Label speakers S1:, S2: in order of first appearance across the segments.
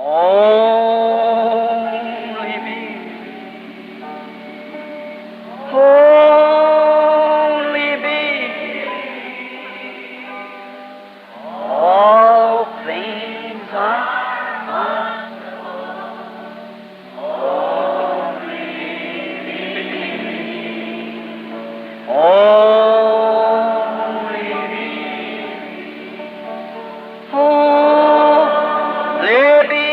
S1: Only me. Only me. All things are only me. Only me.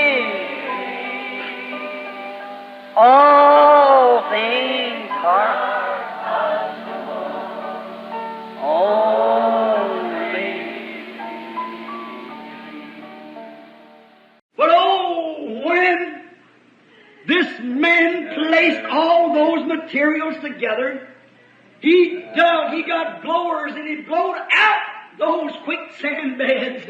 S1: All things are only.
S2: But oh, when this man placed all those materials together, he dug, he got blowers, and he blowed out those quicksand beds.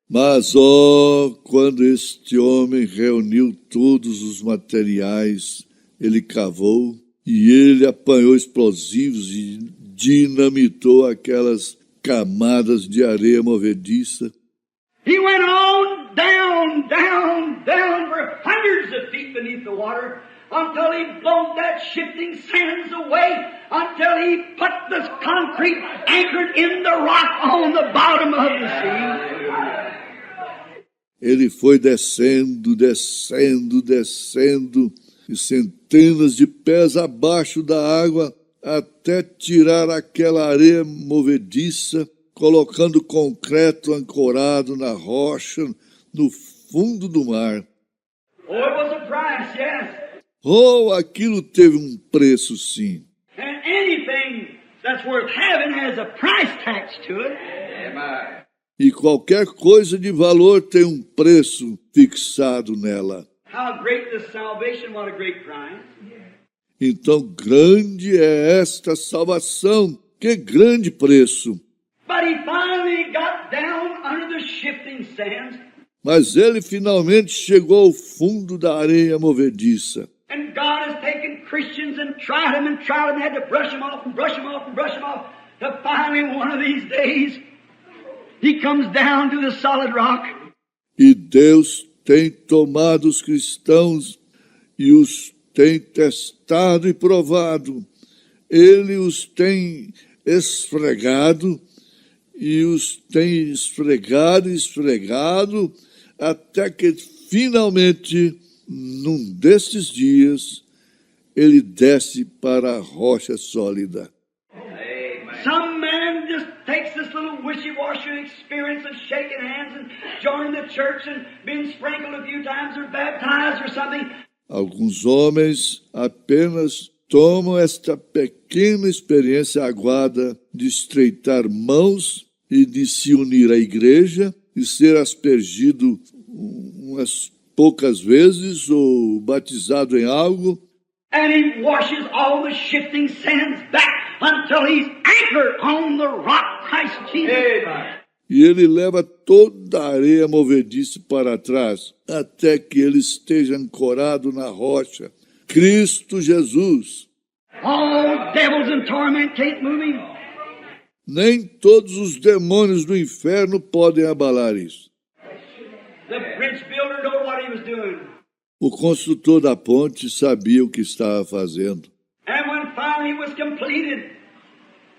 S3: Mas, ó, quando este homem reuniu todos os materiais, ele cavou e ele apanhou explosivos e dinamitou aquelas camadas de areia movediça.
S2: He went on down, down, down for hundreds of feet beneath the water until he blew that shifting sands away, until he put the concrete anchored in the rock on the bottom of the sea.
S3: Ele foi descendo, descendo, descendo, e centenas de pés abaixo da água, até tirar aquela areia movediça, colocando concreto ancorado na rocha, no fundo do mar.
S2: Oh, it was a price, yes.
S3: Oh, aquilo teve um preço, sim.
S2: And anything that's worth having has a price tax to it. Amen.
S3: E qualquer coisa de valor tem um preço fixado nela.
S2: How great the salvation, what a great price.
S3: Então, grande é esta salvação, que grande preço.
S2: But he finally got down under the shifting sands.
S3: Mas ele finalmente chegou ao fundo da areia movediça.
S2: And God has taken Christians and tried them, had to brush them off and brush them off and brush them off. To finally, one of these days, he comes down to the solid rock.
S3: E Deus tem tomado os cristãos e os tem testado e provado. Ele os tem esfregado e os tem esfregado e esfregado até que finalmente, num destes dias, ele desce para a rocha sólida.
S2: Some man just takes this little wishy-washy experience of shaking hands and joining the church and being sprinkled a few times or baptized or something.
S3: Alguns homens apenas tomam esta pequena experiência aguada de estreitar mãos e de se unir à igreja e ser aspergido umas poucas vezes ou batizado em algo.
S2: And he washes all the shifting sands back until he's anchored on the rock, Christ Jesus.
S3: E ele leva toda a areia movediça para trás, até que ele esteja ancorado na rocha, Cristo Jesus.
S2: All devils in torment can't move him.
S3: Nem todos os demônios do inferno podem abalar isso.
S2: The bridge builder knew what he was doing.
S3: O construtor da ponte sabia o que estava fazendo.
S2: And when finally it was completed,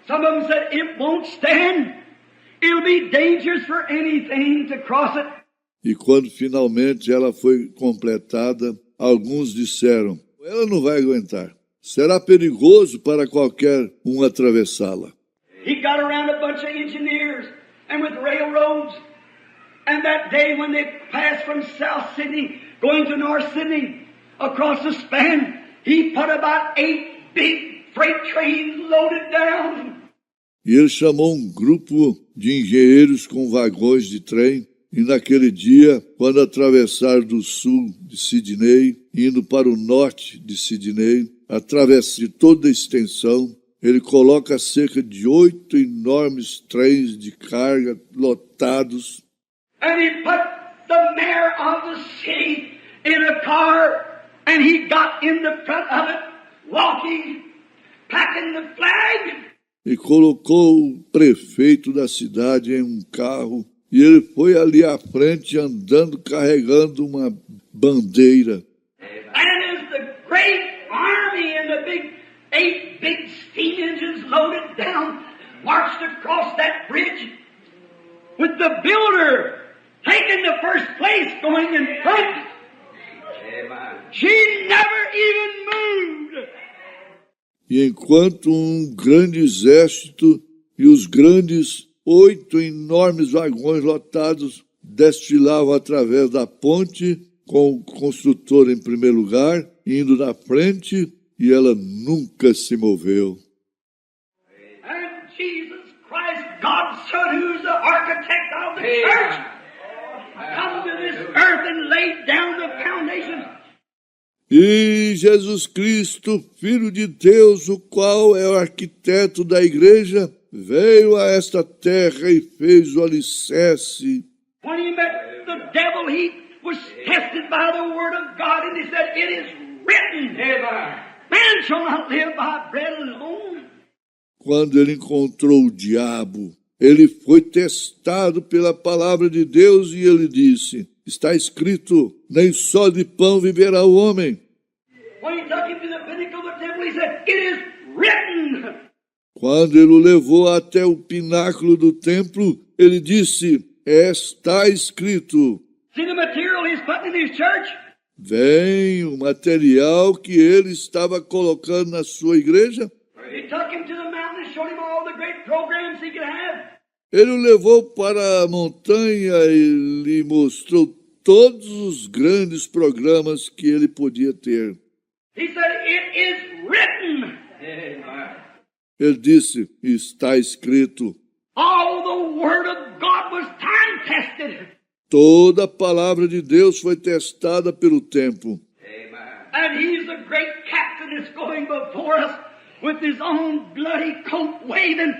S2: some of them said, it won't stand. It'll be dangerous for anything to cross it.
S3: E quando finalmente ela foi completada, alguns disseram, ela não vai aguentar. Será perigoso para qualquer um atravessá-la.
S2: He got around a bunch of engineers and with railroads. And that day when they passed from South Sydney, going to North Sydney, across the span, he put about 8 big freight trains loaded down.
S3: E ele chamou um grupo de engenheiros com vagões de trem, e naquele dia, quando atravessaram do sul de Sydney, indo para o norte de Sydney, através de toda a extensão, ele coloca cerca de 8 enormes trens de carga lotados.
S2: And he put the mayor of the city in a car, and he got in the front of it, walking, packing the flag.
S3: E colocou o prefeito da cidade em um carro, e ele foi ali à frente andando, carregando uma bandeira.
S2: And as the great army and the eight big steam engines loaded down marched across that bridge with the builder taking the first place going in front, she never even moved.
S3: E enquanto um grande exército e os grandes 8 enormes vagões lotados desfilavam através da ponte, com o construtor em primeiro lugar, indo na frente, e ela nunca se moveu.
S2: And Jesus Christ, God's Son, who's the architect of the church, come to this earth and laid down the foundation.
S3: E Jesus Cristo, Filho de Deus, o qual é o arquiteto da igreja, veio a esta terra e fez o alicerce.
S2: When he met the devil, he was tested by the word of God, and he said, "It is written, man shall not live by bread alone."
S3: Quando ele encontrou o diabo, ele foi testado pela palavra de Deus e ele disse, está escrito, nem só de pão viverá o homem.
S2: When he took him to the pinnacle of the temple, he said, "It is written."
S3: Quando ele o levou até o pináculo do templo, ele disse, está escrito.
S2: See the material he's putting in his church?
S3: Vem o material que ele estava colocando na sua igreja.
S2: He took him to the mountain and showed him all the great programs he could have.
S3: Ele o levou para a montanha e lhe mostrou todos os grandes programas que ele podia ter.
S2: He said, "It is written."
S3: Ele disse, está escrito.
S2: All the word of God was time-tested.
S3: Toda a palavra de Deus foi testada pelo tempo.
S2: And he's the great captain that's going before us with his own bloody coat waving.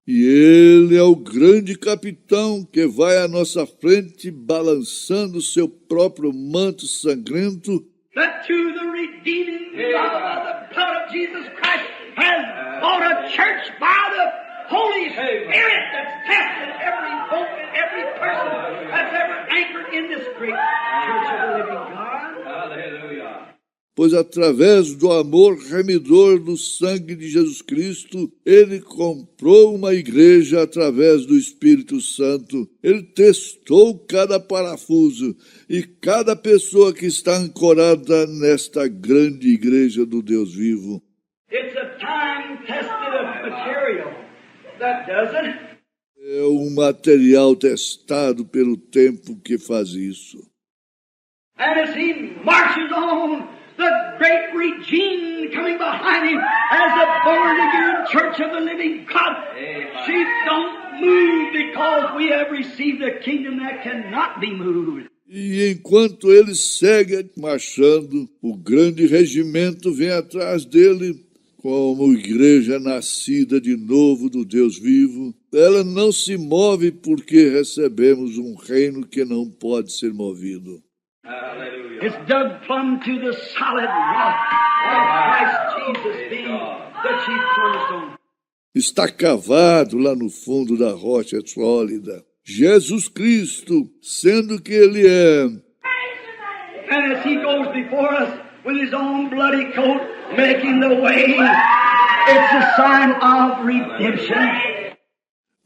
S3: E ele é o grande capitão que vai à nossa frente balançando seu próprio manto sangrento.
S2: That to the redeeming love of the blood of Jesus Christ has bought a church by the Holy Spirit that's tested every hope and every person that's ever anchored in this great church of the living God. Hallelujah.
S3: Pois através do amor remidor do sangue de Jesus Cristo, ele comprou uma igreja através do Espírito Santo. Ele testou cada parafuso e cada pessoa que está ancorada nesta grande igreja do Deus vivo.
S2: It's a time-tested material that does it.
S3: É um material testado pelo tempo que faz isso.
S2: And as he marches on, the great regime coming behind him as a born-again church of the living God. She don't move because we have received a kingdom that cannot be moved.
S3: E enquanto ele segue marchando, o grande regimento vem atrás dele, como igreja nascida de novo do Deus vivo. Ela não se move porque recebemos um reino que não pode ser movido.
S2: It's dug plumb to the solid rock of Christ Jesus being the chief cornerstone.
S3: Está cavado lá no fundo da rocha sólida. Jesus Cristo, sendo que Ele é.
S2: And as He goes before us with His own bloody coat, making the way, it's a sign of redemption.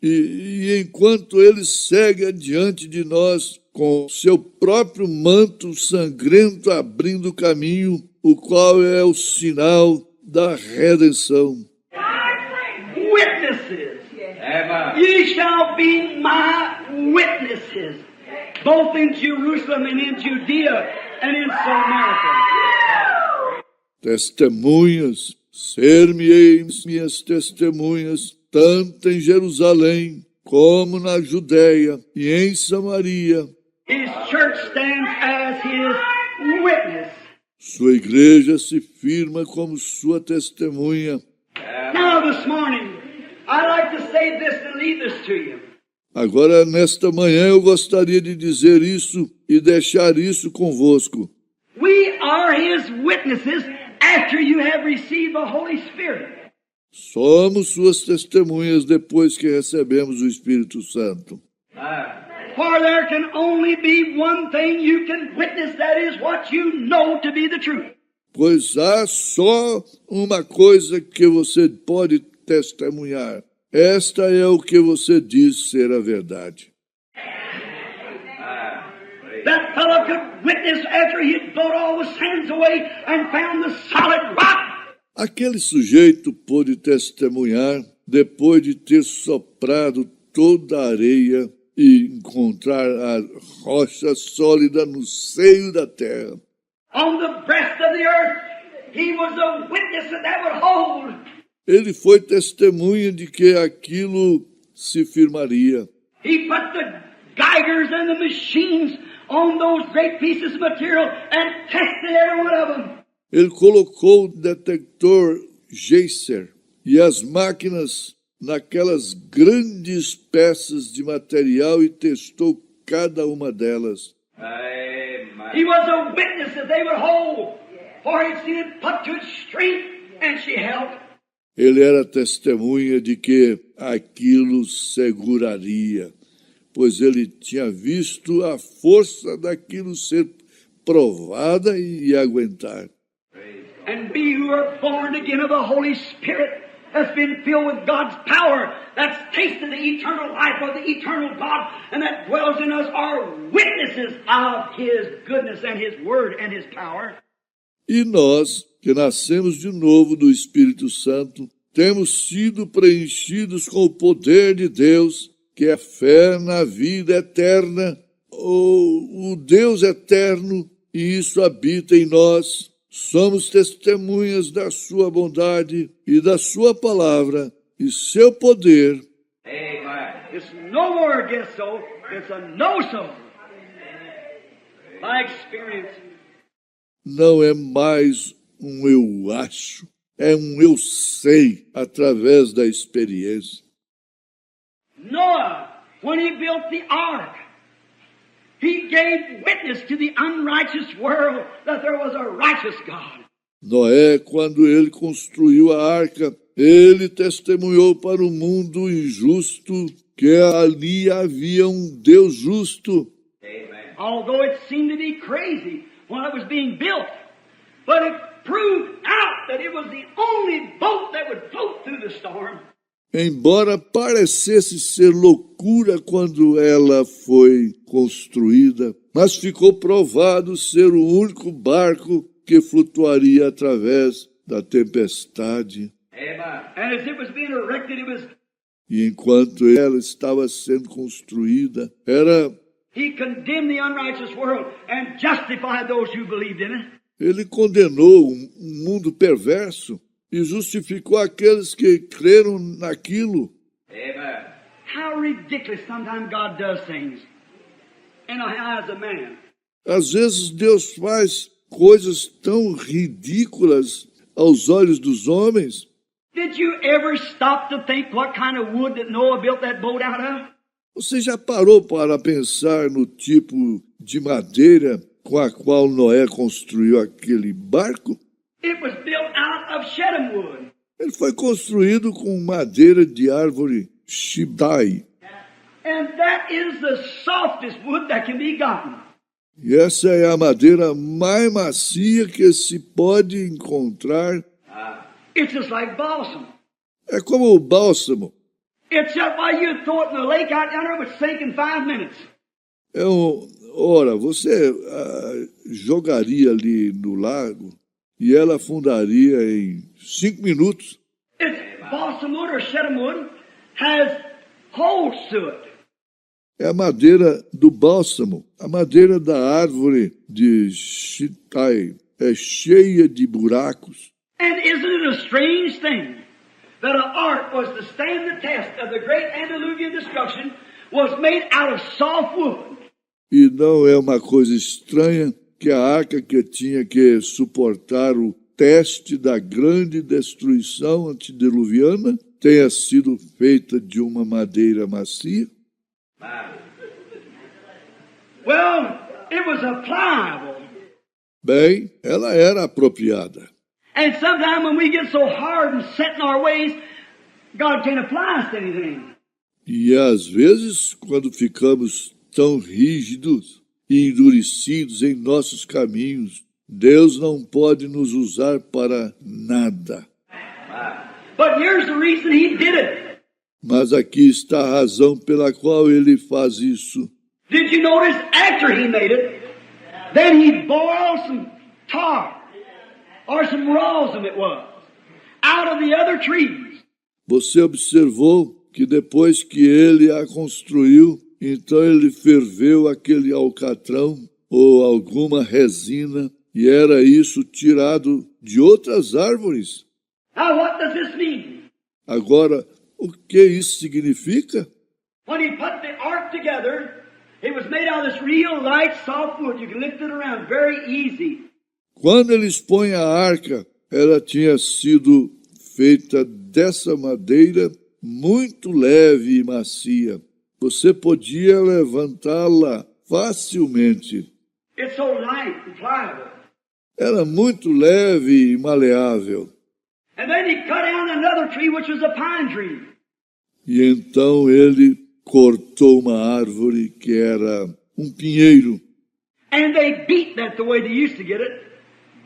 S3: E enquanto Ele segue adiante de nós, com seu próprio manto sangrento abrindo o caminho, o qual é o sinal da redenção.
S2: Witnesses. Ye shall be my witnesses, both in Jerusalem and in Judea and in Samaria.
S3: Testemunhas, ser-me-eis minhas testemunhas, tanto em Jerusalém, como na Judéia e em Samaria.
S2: His church stands as his witness.
S3: Sua igreja se firma como sua testemunha.
S2: Now this morning, I'd like to say this and leave this to you.
S3: Agora, nesta manhã, eu gostaria de dizer isso e deixar isso convosco.
S2: We are his witnesses after you have received the Holy Spirit.
S3: Somos suas testemunhas depois que recebemos o Espírito Santo.
S2: For there can only be one thing you can witness, that is what you know to be the truth.
S3: Pois há só uma coisa que você pode testemunhar. Esta é o que você diz ser a verdade.
S2: That fellow could witness after he had blown all the sands away and found the solid rock.
S3: Aquele sujeito pôde testemunhar depois de ter soprado toda a areia e encontrar a rocha sólida no seio da terra.
S2: On the breast of the earth, he was a witness that would hold.
S3: Ele foi testemunha de que aquilo se firmaria.
S2: He put the geigers and the machines on those great pieces of material and tested every one of them.
S3: Ele colocou o detector Geiser e as máquinas naquelas grandes peças de material e testou cada uma delas.
S2: He was a witness that they would hold, for he'd seen it put to its strength, and she held.
S3: Ele era testemunha de que aquilo seguraria, pois ele tinha visto a força daquilo ser provada e aguentar.
S2: And we who are born again of the Holy Spirit, that's been filled with God's power, that's tasted the eternal life of the eternal God, and that dwells in us, are witnesses of His goodness and His Word and His power.
S3: E nós, que nascemos de novo do Espírito Santo, temos sido preenchidos com o poder de Deus, que é fé na vida eterna, o Deus eterno, e isso habita em nós. Somos testemunhas da sua bondade e da sua palavra e seu poder.
S2: It's no more a guess so, it's a know so. By experience.
S3: Não é mais um eu acho, é um eu sei através da experiência.
S2: Noah, when he built the ark, he gave witness to the unrighteous world that there was a righteous God.
S3: Noé, quando ele construiu a arca, ele testemunhou para o mundo injusto que ali havia um Deus justo.
S2: Amen. Although it seemed to be crazy when it was being built, but it proved out that it was the only boat that would float through the storm.
S3: Embora parecesse ser loucura quando ela foi construída, mas ficou provado ser o único barco que flutuaria através da tempestade.
S2: And as it was being erected, it was...
S3: E enquanto ela estava sendo construída,
S2: He condemned the unrighteous world and justified those who believed in it.
S3: Ele condenou um mundo perverso e justificou aqueles que creram naquilo.
S2: Amen. How ridiculous sometimes God does things in the eyes of man.
S3: Às vezes Deus faz coisas tão ridículas aos olhos dos homens.
S2: Did you ever stop to think what kind of wood that Noah built that boat out of?
S3: Você já parou para pensar no tipo de madeira com a qual Noé construiu aquele barco?
S2: It was built out of shittim wood.
S3: Ele foi construído com madeira de árvore shibtai.
S2: And that is the softest wood that can be gotten.
S3: E essa é a madeira mais macia que se pode encontrar.
S2: It's just like balsam.
S3: É como o bálsamo.
S2: It's just like you throw it in the lake out yonder, it would sink in 5 minutes.
S3: Ora, você jogaria ali no lago e ela afundaria em 5 minutos.
S2: It's balsam wood or shittim wood has holes to it.
S3: É a madeira do bálsamo. A madeira da árvore de shittai é cheia de buracos.
S2: And isn't it a strange thing that an ark was to stand the test of the great antediluvian destruction was made out of soft wood?
S3: E não é uma coisa estranha que a arca que tinha que suportar o teste da grande destruição antediluviana tenha sido feita de uma madeira macia?
S2: Well, it was a pliable.
S3: Bem, ela era apropriada.
S2: And sometimes when we get so hard and set in our ways, God can't apply us to anything.
S3: E às vezes, quando ficamos estão rígidos e endurecidos em nossos caminhos, Deus não pode nos usar para nada.
S2: But here's the reason he did it.
S3: Mas aqui está a razão pela qual ele faz isso.
S2: Did you notice after he made it, then he boiled some tar, or some rosin it was, out of the other trees.
S3: Você observou que depois que ele a construiu, então ele ferveu aquele alcatrão ou alguma resina, e era isso tirado de outras árvores.
S2: Now what does this mean?
S3: Agora, o que isso significa?
S2: When he put the ark together, it was made out of this real light, soft wood. You can lift it around very easy.
S3: Quando eles põem a arca, ela tinha sido feita dessa madeira muito leve e macia. Você podia levantá-la facilmente.
S2: It's so light and pliable.
S3: Era muito leve e maleável.
S2: And then he cut down another tree, which was a pine tree.
S3: E então ele cortou uma árvore que era um pinheiro.
S2: And they beat that the way they used to get it.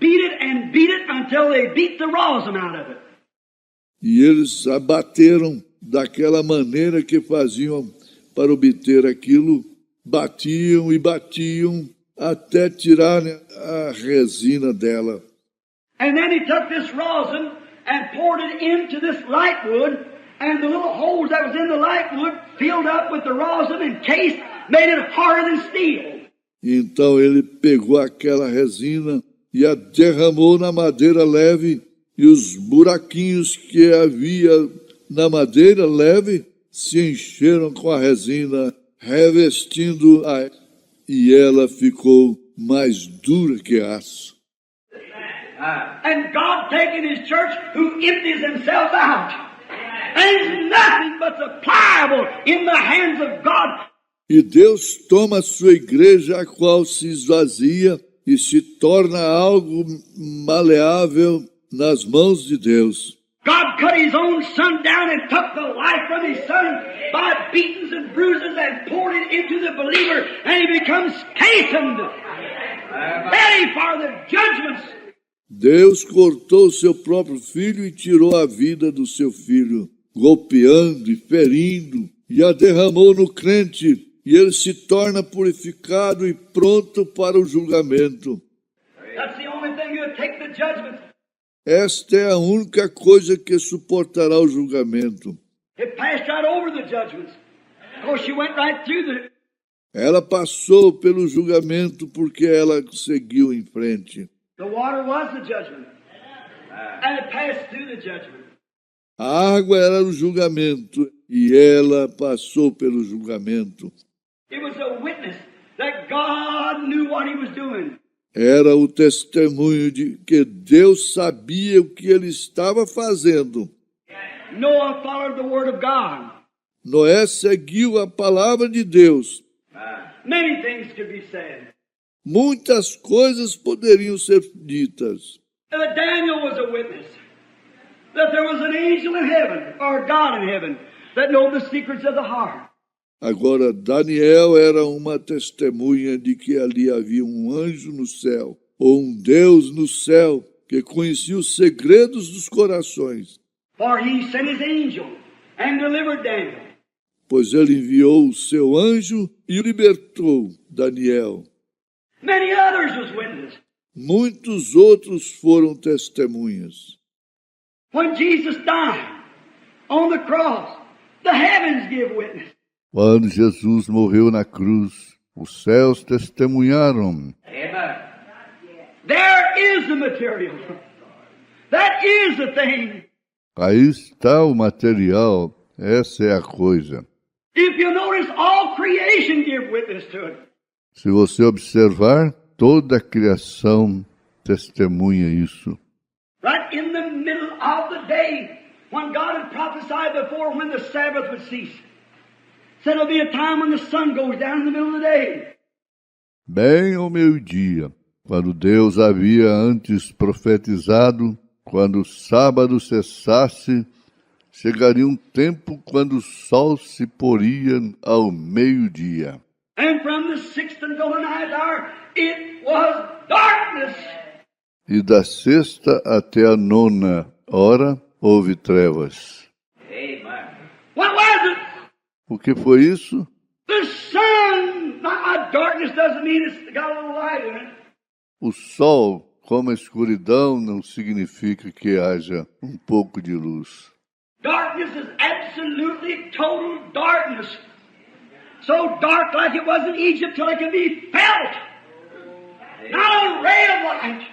S2: Beat it until they beat the rosin out of it.
S3: E eles abateram daquela maneira que faziam para obter aquilo. Batiam e batiam até tirarem a resina dela.
S2: And then he took this rosin and poured it into this light wood, and the little holes that was in the light wood filled up with the rosin and case, made it harder than steel.
S3: Então ele pegou aquela resina e a derramou na madeira leve, e os buraquinhos que havia na madeira leve se encheram com a resina, revestindo-a, e ela ficou mais dura que aço.
S2: And God taking His church who empties themselves out. And it's nothing but the pliable in the hands of God.
S3: E Deus toma a sua igreja, a qual se esvazia e se torna algo maleável nas mãos de Deus.
S2: God cut His own Son down and took the life from His Son by beatings and bruises and poured it into the believer, and he becomes chastened, ready for the judgments.
S3: Deus cortou seu próprio filho e tirou a vida do seu filho, golpeando e ferindo, e a derramou no crente, e ele se torna purificado e pronto para o julgamento.
S2: That's the only thing that'll take the judgment.
S3: Esta é a única coisa que suportará o julgamento.
S2: It passed right over the judgments. Of course, she went right through the...
S3: Ela passou pelo julgamento porque ela seguiu em frente.
S2: The water was the judgment. And it passed through the judgment.
S3: A água era o julgamento e ela passou pelo julgamento.
S2: It was a witness that God knew what He was doing.
S3: Era o testemunho de que Deus sabia o que ele estava fazendo.
S2: Noah followed the word of God.
S3: Noé seguiu a palavra de Deus.
S2: Many things could be said.
S3: Muitas coisas poderiam ser ditas.
S2: Daniel was a witness that there was an angel in heaven, or God in heaven, that knew the secrets of the heart.
S3: Agora, Daniel era uma testemunha de que ali havia um anjo no céu, ou um Deus no céu, que conhecia os segredos dos corações.
S2: For he sent his angel and delivered Daniel.
S3: Pois ele enviou o seu anjo e libertou Daniel.
S2: Many others was witness.
S3: Muitos outros foram testemunhas.
S2: When Jesus died on the cross, the heavens give witness.
S3: Quando Jesus morreu na cruz, os céus testemunharam.
S2: Amen. There is the material. That is the thing.
S3: Aí está o material, essa é a coisa.
S2: If you notice, all creation give witness to it.
S3: Se você observar, toda a criação testemunha isso.
S2: Right in the middle of the day, when God had prophesied before when the Sabbath would cease. Said there'll be a time when the sun goes down in the middle of the day.
S3: Bem ao meio-dia, quando Deus havia antes profetizado, quando o sábado cessasse, chegaria um tempo quando o sol se poria ao meio-dia.
S2: And from the sixth until the ninth hour, it was darkness.
S3: E da sexta até a nona hora houve trevas.
S2: What was it?
S3: O que foi isso?
S2: The sun. Now, darkness doesn't mean it's got a little light in it.
S3: O sol, como a escuridão, não significa que haja um pouco de luz.
S2: Darkness is absolutely total darkness. So dark like it was in Egypt till it can be felt. Not a ray of light.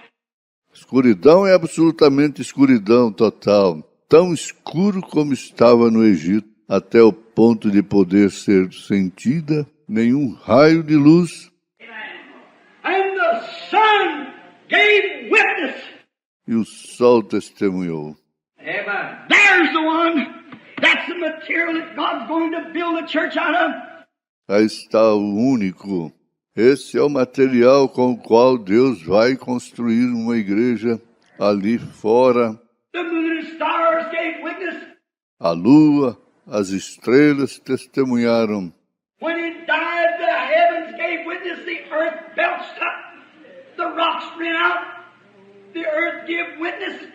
S3: Escuridão é absolutamente escuridão total, tão escuro como estava no Egito, até o ponto de poder ser sentida nenhum raio de luz.
S2: And the sun gave witness.
S3: E o sol testemunhou.
S2: There's the one. That's the material that God's going to build a church out of.
S3: Aí está o único. Esse é o material com o qual Deus vai construir uma igreja ali fora.
S2: The moon and stars gave witness.
S3: A lua, as estrelas testemunharam.
S2: When he died, the heavens gave witness. The earth belched up. The rocks ran out. The earth gave witness.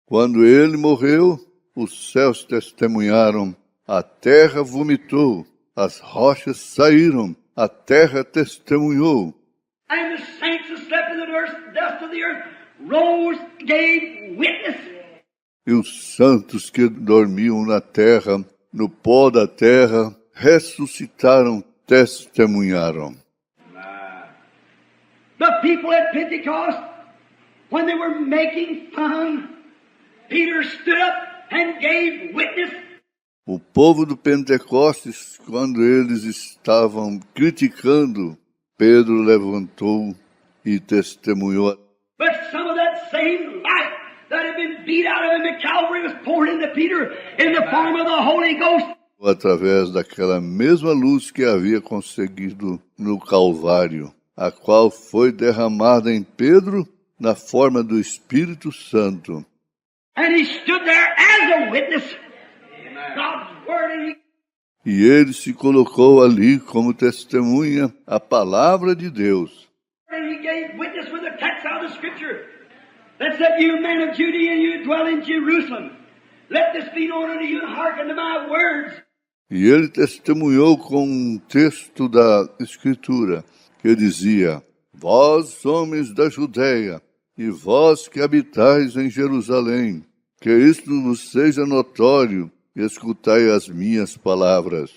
S3: Quando ele morreu, os céus testemunharam. A terra vomitou. As rochas saíram. A terra testemunhou.
S2: And the saints that slept in the dust of the earth rose, gave witness.
S3: E os santos que dormiam na terra, no pó da terra, ressuscitaram, testemunharam.
S2: The people at Pentecost, when they were making fun, Peter stood up and gave witness.
S3: O povo do Pentecostes, quando eles estavam criticando, Pedro levantou e testemunhou.
S2: But some of that same light that had been beat out of him at Calvary was poured into Peter in the form of the Holy Ghost.
S3: Através daquela mesma luz que havia conseguido no Calvário, a qual foi derramada em Pedro na forma do Espírito Santo.
S2: And he stood there as a witness. God's word, and he...
S3: E ele se colocou ali como testemunha a palavra de Deus.
S2: And he gave witness with the text out of the Scripture that said, "You men of Judea, and you dwell in Jerusalem, let this be known unto you, and hearken to my words."
S3: E ele testemunhou com um texto da Escritura que dizia: Vós, homens da Judeia, e vós que habitais em Jerusalém, que isto vos seja notório, e escutai as minhas palavras.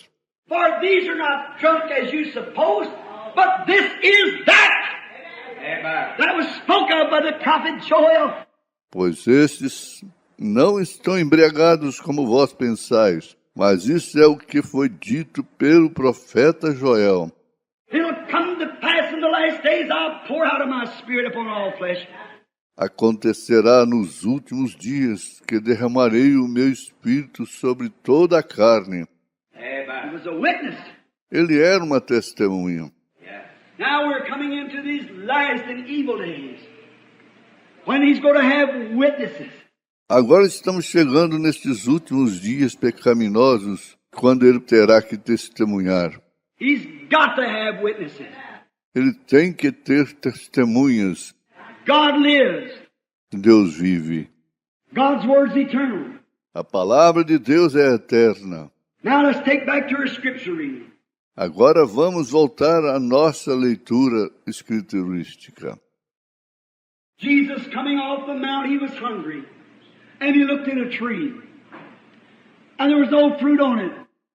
S2: For these are not drunk as you suppose, but this is that. That was spoke of by the prophet Joel.
S3: Pois estes não estão embriagados como vós pensais, mas isso é o que foi dito pelo profeta Joel.
S2: It'll come to pass in the last days, I'll pour out of my spirit upon all flesh.
S3: Acontecerá nos últimos dias que derramarei o meu espírito sobre toda a carne.
S2: He was a witness.
S3: Ele era uma testemunha.
S2: Now we're coming into these last and evil days, when he's going to have witnesses.
S3: Agora estamos chegando nestes últimos dias pecaminosos, quando ele terá que testemunhar.
S2: He's got to have witnesses.
S3: Ele tem que ter testemunhas.
S2: God lives.
S3: Deus vive.
S2: God's word's eternal.
S3: A palavra de Deus é eterna.
S2: Now let's take back to our scripture reading.
S3: Agora vamos voltar à nossa leitura escriturística.
S2: Jesus coming off the mount, he was hungry. And he looked in a tree. And there was no fruit on it.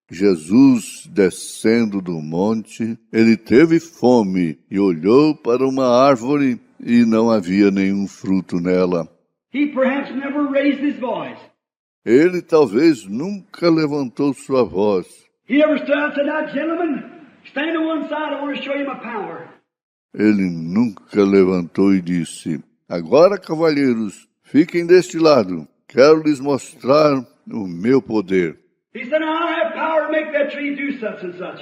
S3: Jesus, descendo do monte, ele teve fome e olhou para uma árvore e não havia nenhum fruto nela.
S2: He perhaps never raised his voice.
S3: Ele talvez nunca levantou sua voz.
S2: He ever stood out and said, "Now, gentlemen, stand to one side, I want to show you my power."
S3: Ele nunca levantou e disse: Agora, cavalheiros, fiquem deste lado. Quero lhes mostrar o meu poder.
S2: He said, "I have power to make that tree do such and such."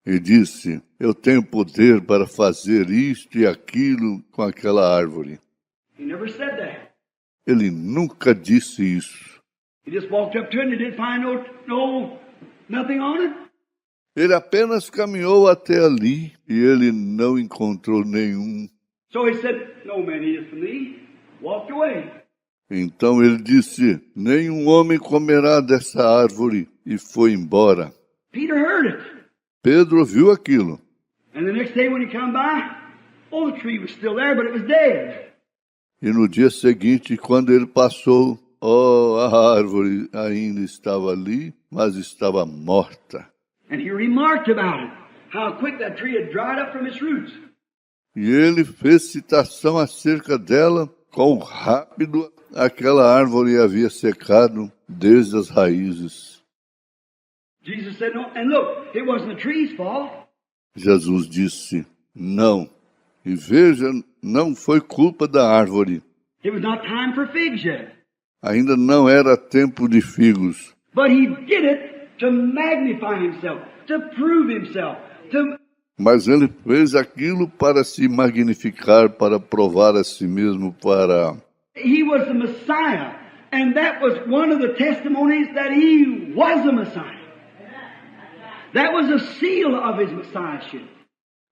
S3: E disse: Eu tenho poder para fazer isto e aquilo com aquela árvore.
S2: He never said that.
S3: Ele nunca disse isso.
S2: He just walked up to it and he didn't find nothing on it.
S3: Ele apenas caminhou até ali e ele não encontrou nenhum.
S2: So he said, "No man eateth from thee." Walked away.
S3: Então ele disse, nenhum homem comerá dessa árvore, e foi embora.
S2: Peter heard it.
S3: Pedro ouviu aquilo.
S2: And the next day when he come by, oh, the tree was still there, but it was dead.
S3: E no dia seguinte, quando ele passou, a árvore ainda estava ali, mas estava morta.
S2: And he remarked about it, how quick that tree had dried up from its roots.
S3: E ele fez citação acerca dela, quão rápido aquela árvore havia secado desde as raízes.
S2: Jesus said, "No," and look, it wasn't the tree's fault.
S3: Jesus disse, não. E veja, não foi culpa da árvore.
S2: It was not time for figs yet.
S3: Ainda não era tempo de figos.
S2: But he did it to magnify himself, to prove himself, to...
S3: Mas ele fez aquilo para se magnificar, para provar a si mesmo, para...
S2: He was the Messiah, and that was one of the testimonies that he was the Messiah. That was a seal of his messiahship.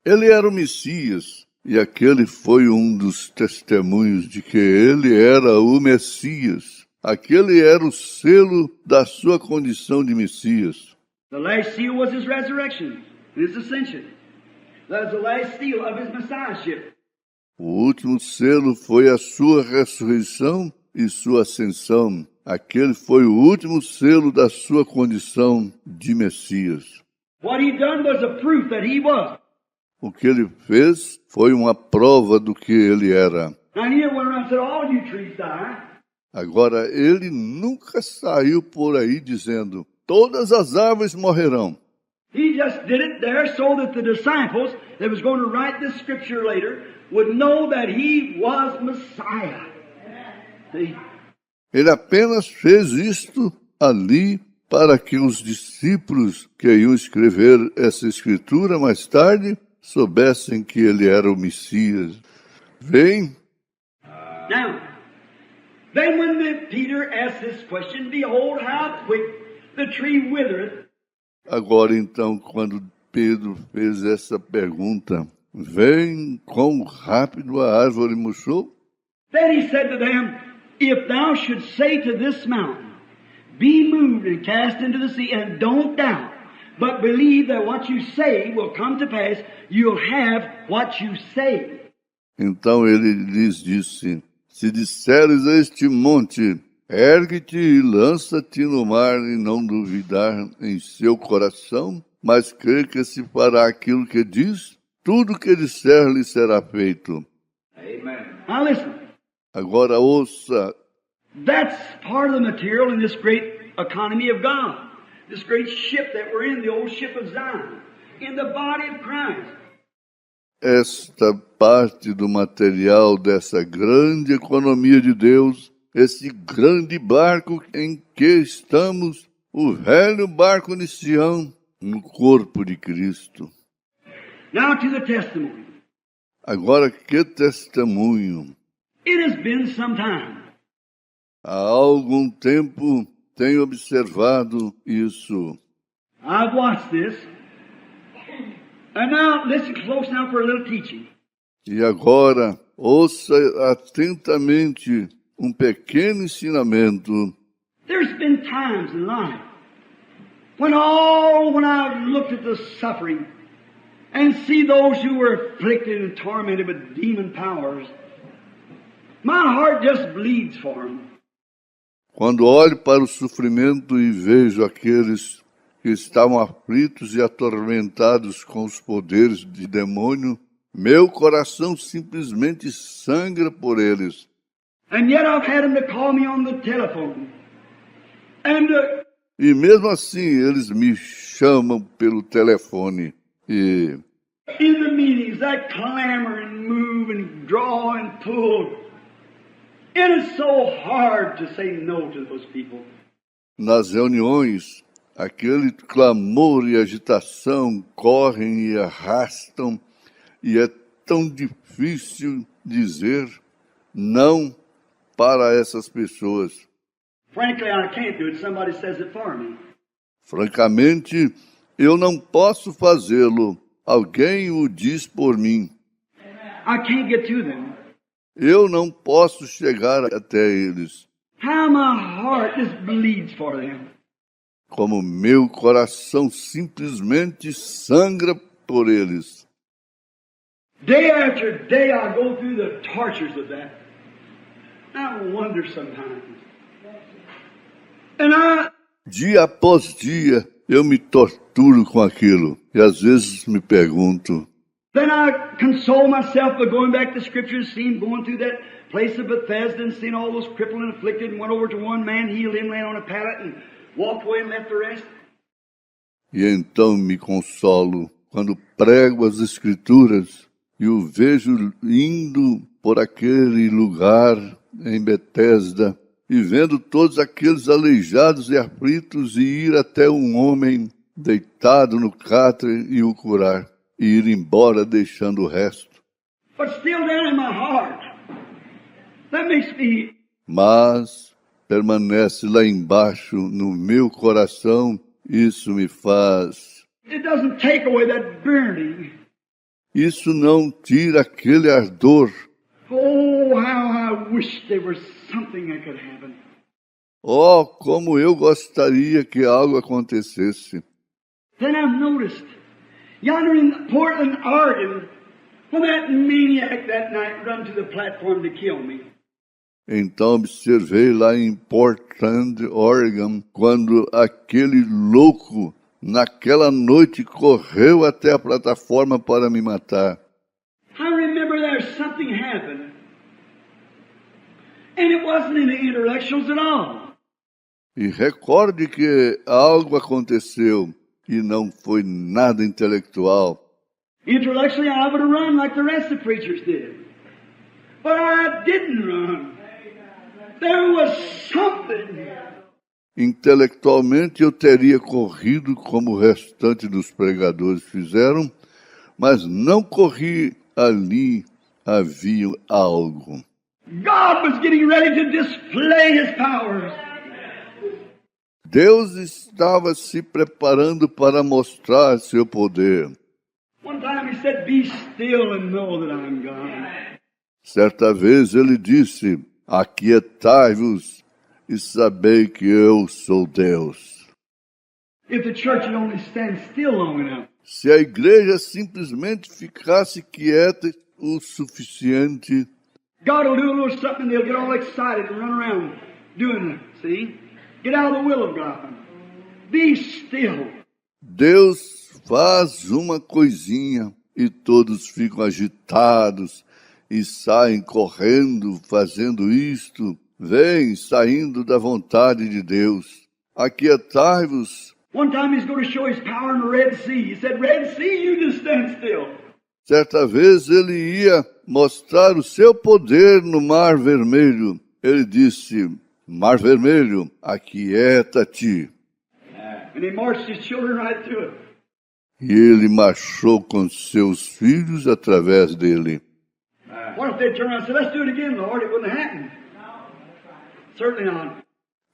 S3: Ele era o Messias, e aquele foi um dos testemunhos de que ele era o Messias. Aquele era o selo da sua condição de Messias.
S2: The last seal was his resurrection, his ascension. That was the last seal of his messiahship.
S3: O último selo foi a sua ressurreição e sua ascensão. Aquele foi o último selo da sua condição de Messias.
S2: What he done was a proof that he was.
S3: O que ele fez foi uma prova do que ele era.
S2: And he went around and said, "All you trees die."
S3: Agora, ele nunca saiu por aí dizendo, todas as árvores morrerão.
S2: He just did it there so that the disciples that was going to write this scripture later would know that he was Messiah. See?
S3: Ele apenas fez isto ali para que os discípulos que iam escrever essa escritura mais tarde soubessem que ele era o Messias. Vem.
S2: Now, then when Peter asked this question, behold how quick the tree withereth.
S3: Agora então, quando Pedro fez essa pergunta, vem quão rápido a árvore murchou?
S2: Then he said to them, "If thou shouldst say to this mountain, be moved and cast into the sea, and don't doubt, but believe that what you say will come to pass, you'll have what you say."
S3: Então ele lhes disse, se disseres a este monte, ergue-te e lança-te no mar, e não duvidar em seu coração, mas crer que se fará aquilo que diz, tudo que disser lhe será feito.
S2: Amen. Now listen.
S3: Agora ouça,
S2: That's part of the material in this great economy of God. This great ship that we're in, the old ship of Zion, in the body of Christ.
S3: esta parte do material dessa grande economia de Deus, esse grande barco em que estamos, o velho barco de Sião, no corpo de Cristo.
S2: Now to the testimony.
S3: Agora, que testemunho!
S2: It has been some time.
S3: Há algum tempo tenho observado isso.
S2: I've watched this. And now, listen close now for a little teaching.
S3: E agora, ouça atentamente um pequeno ensinamento.
S2: There's been times in life when I've looked at the suffering and see those who were afflicted and tormented with demon powers, my heart just bleeds for them.
S3: Quando olho para o sofrimento e vejo aqueles que estavam aflitos e atormentados com os poderes de demônio, meu coração simplesmente sangra por eles.
S2: And yet I've had them to call me on the telephone. And
S3: E mesmo assim eles me chamam pelo telefone. E
S2: in the meetings, that clamor and move and draw and pull. It is so hard to say no to those people.
S3: nas reuniões, aquele clamor e agitação correm e arrastam, e é tão difícil dizer não para essas pessoas.
S2: Frankly, I can't do it. Somebody says it for me.
S3: Francamente, Eu não posso fazê-lo. Alguém o diz por mim.
S2: I can't get to them.
S3: Eu não posso chegar até eles.
S2: How my heart just bleeds for them.
S3: Como meu coração simplesmente sangra por eles.
S2: Day after day I go through the tortures of that. I wonder sometimes. And
S3: Dia após dia, eu me torturo com aquilo. E às vezes me pergunto,
S2: then I console myself by going back to Scripture and seeing, going through that place of Bethesda and seeing all those crippled and afflicted, and went over to one man, healed him, laying on a pallet, and walked away and left the rest.
S3: e então me consolo quando prego as Escrituras e o vejo indo por aquele lugar em Betesda e vendo todos aqueles aleijados e aflitos e ir até um homem deitado no catre e o curar e ir embora deixando o resto.
S2: But still down in my heart, that makes me,
S3: Mas permanece lá embaixo no meu coração, isso me faz.
S2: it doesn't take away that burning.
S3: Isso não tira aquele ardor.
S2: Oh, how I wish there was something that could happen.
S3: Oh, como eu gostaria que algo acontecesse.
S2: Then I've noticed, yonder in Portland, Oregon, when that maniac that night run to the platform to kill me.
S3: Então observei lá em Portland, Oregon, quando aquele louco naquela noite correu até a plataforma para me matar.
S2: I remember there's something happened. And it wasn't in the intellectuals at all.
S3: E recorde que algo aconteceu e não foi nada intelectual.
S2: Intellectually, I would have run like the rest of the preachers did. But I didn't run. There was something.
S3: Intelectualmente eu teria corrido como o restante dos pregadores fizeram, mas não corri. Ali havia algo.
S2: God was getting ready to display His powers.
S3: Deus estava se preparando para mostrar seu poder.
S2: One time He said, "Be still and know that I'm God."
S3: Certa vez ele disse, aquietai-vos e sabei que eu sou Deus.
S2: If the church would only stand still long enough.
S3: Se a igreja simplesmente ficasse quieta o suficiente,
S2: God will do a little something and they'll get all excited and run around doing it, see? Get out of the will of God. Be still.
S3: Deus faz uma coisinha e todos ficam agitados e saem correndo, fazendo isto, vêm saindo da vontade de Deus. Aquietai-vos.
S2: One time He's going to show His power in the Red Sea. He said, "Red Sea, you just stand still."
S3: Certa vez ele ia mostrar o seu poder no Mar Vermelho. Ele disse, Mar Vermelho, aquieta-te.
S2: And He marched His children right through it.
S3: E ele marchou com seus filhos através dele.
S2: What if they turned around and said, "Let's do it again, Lord"? It wouldn't happen. Certainly not.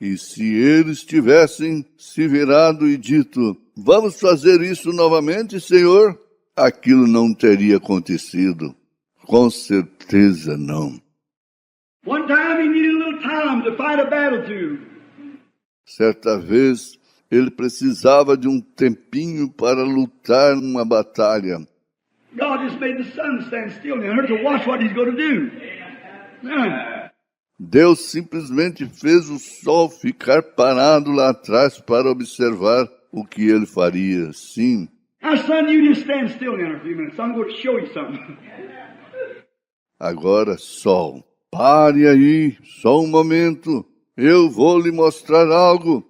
S3: E se eles tivessem se virado e dito, vamos fazer isso novamente, Senhor? Aquilo não teria acontecido. Com certeza não.
S2: One time He needed a little time to fight a battle too.
S3: Certa vez, ele precisava de um tempinho para lutar uma batalha.
S2: God just made the sun stand still now to watch what He's going to do.
S3: Deus simplesmente fez o sol ficar parado lá atrás para observar o que ele faria. Sim.
S2: Now, son, you just stand still now for a few minutes. I'm going to show you something.
S3: Agora, sol, pare aí, só um momento. Eu vou lhe mostrar algo.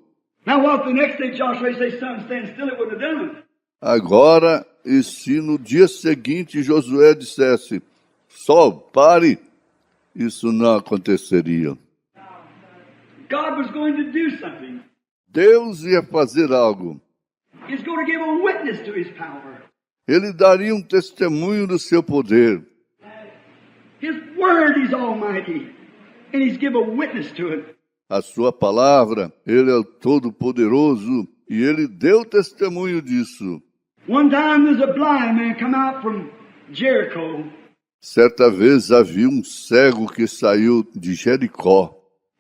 S2: Now, what if the next day Joshua say, "Son, stand still"? It wouldn't have done it.
S3: Agora, e se no dia seguinte Josué dissesse, sol, pare, isso não aconteceria.
S2: God was going to do something.
S3: Deus ia fazer algo.
S2: He's going to give a witness to His power.
S3: Ele daria um testemunho do seu poder.
S2: His word is almighty, and He's give a witness to it.
S3: A sua palavra, ele é o Todo-Poderoso E ele deu testemunho disso.
S2: One time there's a blind man come out from Jericho.
S3: Certa vez havia um cego que saiu de Jericó.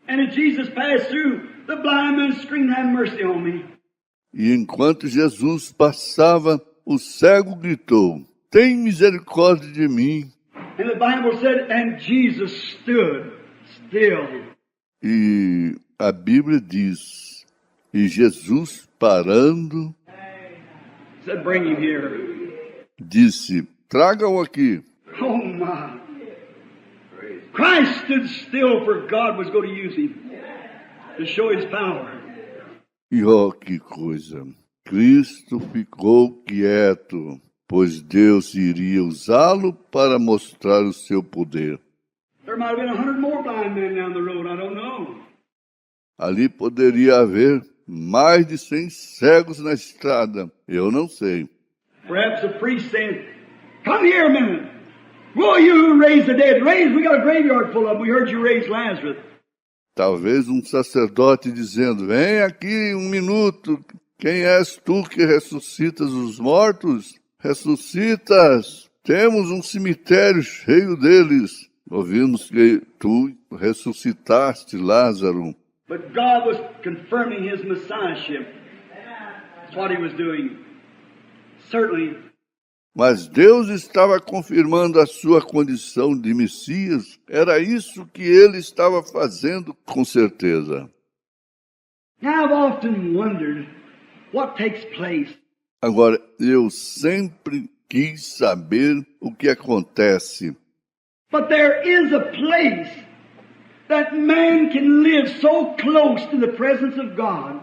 S2: And as Jesus passed through, the blind man screamed, "Have mercy on me."
S3: E enquanto Jesus passava, o cego gritou, tem misericórdia de mim.
S2: And the Bible said, and Jesus stood still.
S3: E a Bíblia diz, e Jesus parando,
S2: Said, bring him here.
S3: disse, tragam aqui.
S2: Oh my. Christ stood still for God was going to use him to show his power.
S3: E ó, que coisa! Cristo ficou quieto, pois Deus iria usá-lo para mostrar o seu poder.
S2: There might have been 100 more blind men down the road, I don't know.
S3: Ali poderia haver mais de 100 cegos na estrada, eu não sei.
S2: Perhaps a priest saying, come here a minute. Will you raise the dead? We got a graveyard full of them. We heard you raise Lazarus.
S3: Talvez um sacerdote dizendo, vem aqui um minuto, quem és tu que ressuscitas os mortos? Ressuscitas, temos um cemitério cheio deles. Ouvimos que tu ressuscitaste Lázaro.
S2: But God was confirming his messiahship. That's what he was doing. Certainly.
S3: Mas Deus estava confirmando a sua condição de Messias. Era isso que ele estava fazendo, com certeza.
S2: Now I've often wondered what takes place.
S3: Agora, eu sempre quis saber o que acontece.
S2: But there is a place that man can live so close to the presence of God.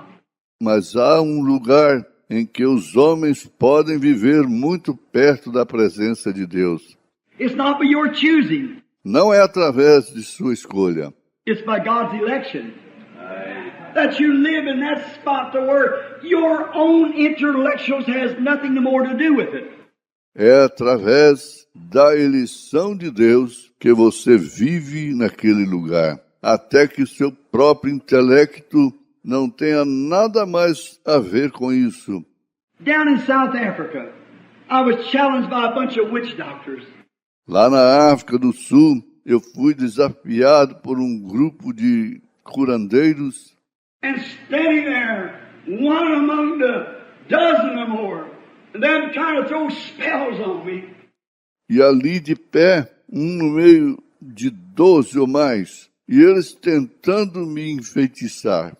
S3: Mas há um lugar em que os homens podem viver muito perto da presença de Deus.
S2: It's not by your choosing.
S3: Não é através de sua escolha.
S2: It's by God's election. That you live in that spot to where your own intellectuals has nothing more to do with it.
S3: É através da eleição de Deus que você vive naquele lugar, até que seu próprio intelecto não tenha nada mais a ver com isso.
S2: Down in South Africa, I was challenged by a bunch of witch doctors.
S3: Lá na África do Sul, eu fui desafiado por um grupo de curandeiros.
S2: And standing there, one among the dozen or more, and them trying to throw spells on me.
S3: E ali de pé, no meio de 12 ou mais, e eles tentando me enfeitiçar.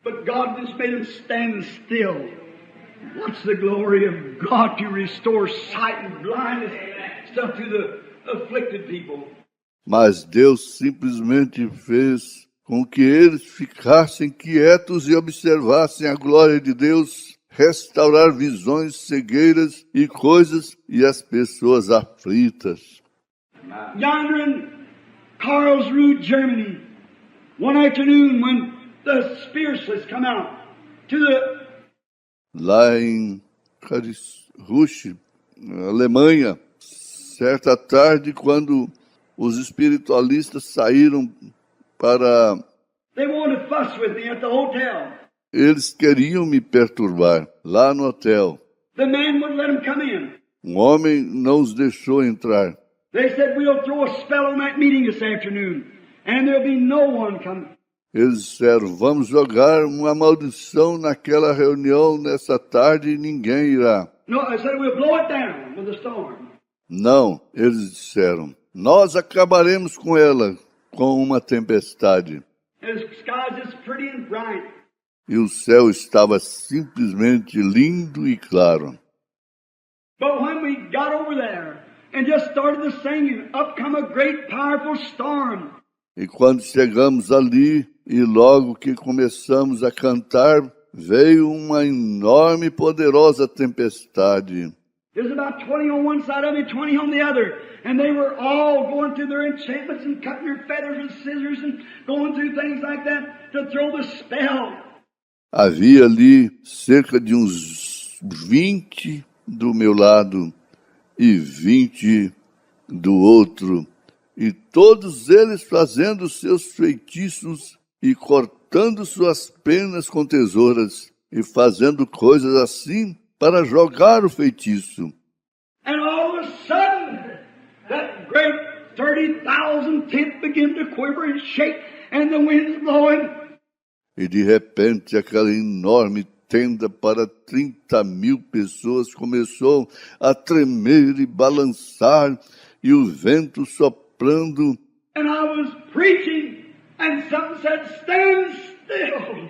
S2: But God just made them stand still. What's the glory of God to restore sight and blindness stuff to the afflicted people?
S3: Mas Deus simplesmente fez com que eles ficassem quietos e observassem a glória de Deus, restaurar visões, cegueiras e coisas, e as pessoas aflitas.
S2: Yonder in Karlsruhe, Germany, one afternoon when the spiritualists come out to the...
S3: Lá em Karlsruhe, Alemanha, certa tarde, quando os espiritualistas saíram para...
S2: They wanted to fuss with me at the hotel.
S3: Eles queriam me perturbar lá no hotel.
S2: The man wouldn't let them come in.
S3: Um homem não os deixou entrar.
S2: They said, we'll throw a spell on that meeting this afternoon, and there'll be no one coming.
S3: Eles disseram, vamos jogar uma maldição naquela reunião nessa tarde e ninguém irá.
S2: No, I said, we'll blow it down with a storm.
S3: Não, eles disseram, nós acabaremos com ela com uma tempestade.
S2: And the sky's just pretty and bright.
S3: E o céu estava simplesmente lindo e claro.
S2: But when we got over there and just started the singing, up come a great powerful storm.
S3: E quando chegamos ali, e logo que começamos a cantar, veio uma enorme e poderosa tempestade.
S2: There's about 20 on one side of me, 20 on the other. And they were all going through their enchantments and cutting their feathers with scissors and going through things like that to throw the spell.
S3: Havia ali cerca de uns 20 do meu lado e 20 do outro, e todos eles fazendo seus feitiços e cortando suas penas com tesouras e fazendo coisas assim para jogar o feitiço.
S2: And all of a sudden, that great 30,000 tent began to quiver and shake, and the wind's blowing.
S3: E de repente aquela enorme tenda para 30.000 pessoas começou a tremer e balançar, e o vento soprando.
S2: And I was preaching, and something said, "Stand still."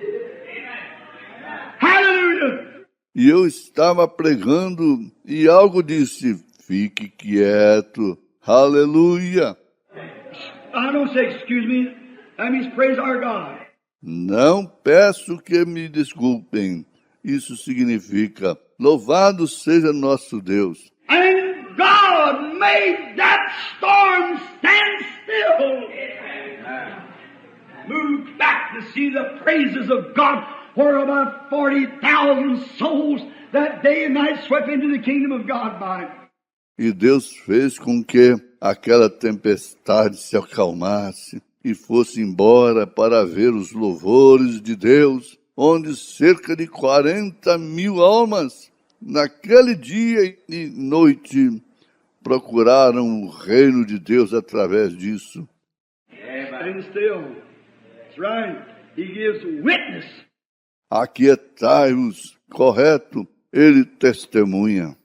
S2: Hallelujah.
S3: E eu estava pregando, e algo disse, fique quieto, aleluia.
S2: I don't say, "Excuse me." That means praise our God.
S3: Não peço que me desculpem. Isso significa, louvado seja nosso Deus.
S2: And God made that storm stand still. Moved back to see the praises of God, where about 40,000 souls that day and night swept into the kingdom of God by.
S3: E Deus fez com que aquela tempestade se acalmasse e fosse embora para ver os louvores de Deus, onde cerca de 40.000 almas, naquele dia e noite, procuraram o reino de Deus através disso.
S2: Stand still. That's right. He gives witness.
S3: Aquietai-os, correto, ele testemunha.